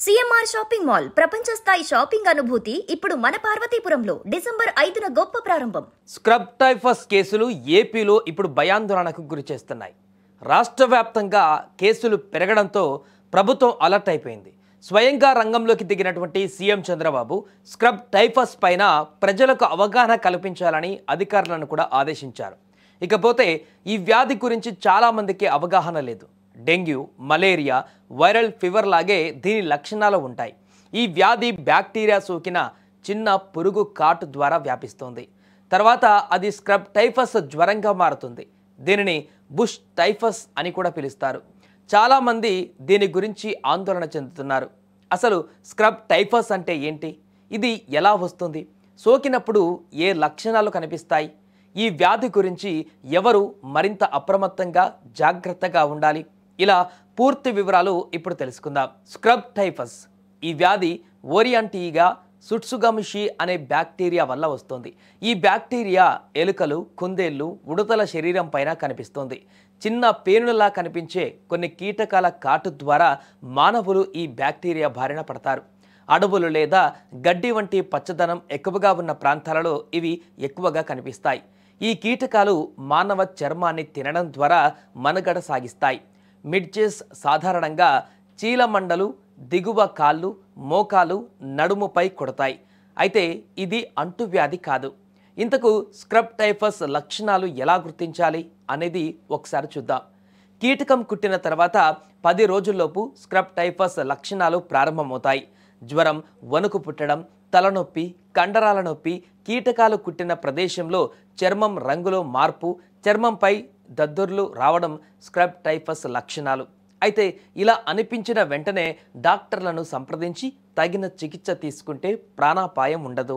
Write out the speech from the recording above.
CMR shopping mall ప్రపంచ స్థాయి shopping అనుభూతి ఇప్పుడు మన పార్వతీపురంలో డిసెంబర్ 5న గొప్ప ప్రారంభం. స్క్రబ్ టైఫస్ కేసులు ఏపీలో ఇప్పుడు భయాందోళనకు గురి చేస్తున్నాయి. రాష్ట్ర వ్యాప్తంగా కేసులు పెరగడంతో ప్రభుత్వం అలర్ట్ అయిపోయింది. స్వయంగా రంగంలోకి దిగినటువంటి సీఎం చంద్రబాబు స్క్రబ్ టైఫస్ పైన ప్రజలకు అవగాహన కల్పించాలని అధికారులను కూడా ఆదేశించారు. ఇకపోతే ఈ వ్యాధి గురించి చాలా మందికి అవగాహన లేదు. డెంగ్యూ, మలేరియా, వైరల్ ఫీవర్ లాగే దీని లక్షణాలు ఉంటాయి. ఈ వ్యాధి బ్యాక్టీరియా సోకిన చిన్న పురుగు కాటు ద్వారా వ్యాపిస్తుంది. తర్వాత అది స్క్రబ్ టైఫస్ జ్వరంగా మారుతుంది. దీనిని బుష్ టైఫస్ అని కూడా పిలుస్తారు. చాలామంది దీని గురించి ఆందోళన చెందుతున్నారు. అసలు స్క్రబ్ టైఫస్ అంటే ఏంటి? ఇది ఎలా వస్తుంది? సోకినప్పుడు ఏ లక్షణాలు కనిపిస్తాయి? ఈ వ్యాధి గురించి ఎవరు మరింత అప్రమత్తంగా జాగ్రత్తగా ఉండాలి? ఇలా పూర్తి వివరాలు ఇప్పుడు తెలుసుకుందాం. స్క్రబ్ టైఫస్ ఈ వ్యాధి ఓరియంటీగా సుట్సుగమిషి అనే బ్యాక్టీరియా వల్ల వస్తుంది. ఈ బ్యాక్టీరియా ఎలుకలు, కుందేళ్లు, ఉడతల శరీరం పైన కనిపిస్తుంది. చిన్న పేనులా కనిపించే కొన్ని కీటకాల కాటు ద్వారా మానవులు ఈ బ్యాక్టీరియా బారిన పడతారు. అడవులు లేదా గడ్డి వంటి పచ్చదనం ఎక్కువగా ఉన్న ప్రాంతాలలో ఇవి ఎక్కువగా కనిపిస్తాయి. ఈ కీటకాలు మానవ చర్మాన్ని తినడం ద్వారా మనుగడ సాగిస్తాయి. మిడ్జెస్ సాధారణంగా చీలమండలు, దిగువ కాళ్ళు, మోకాలు, నడుముపై కొడతాయి. అయితే ఇది అంటువ్యాధి కాదు. ఇంతకు స్క్రబ్ టైఫస్ లక్షణాలు ఎలా గుర్తించాలి అనేది ఒకసారి చూద్దాం. కీటకం కుట్టిన తర్వాత 10 రోజుల్లోపు స్క్రబ్ టైఫస్ లక్షణాలు ప్రారంభమవుతాయి. జ్వరం, వణుకు పుట్టడం, తలనొప్పి, కండరాల నొప్పి, కీటకాలు కుట్టిన ప్రదేశంలో చర్మం రంగులో మార్పు, చర్మంపై దద్దుర్లు రావడం స్క్రబ్ టైఫస్ లక్షణాలు. అయితే ఇలా అనిపించిన వెంటనే డాక్టర్లను సంప్రదించి తగిన చికిత్స తీసుకుంటే ప్రాణాపాయం ఉండదు.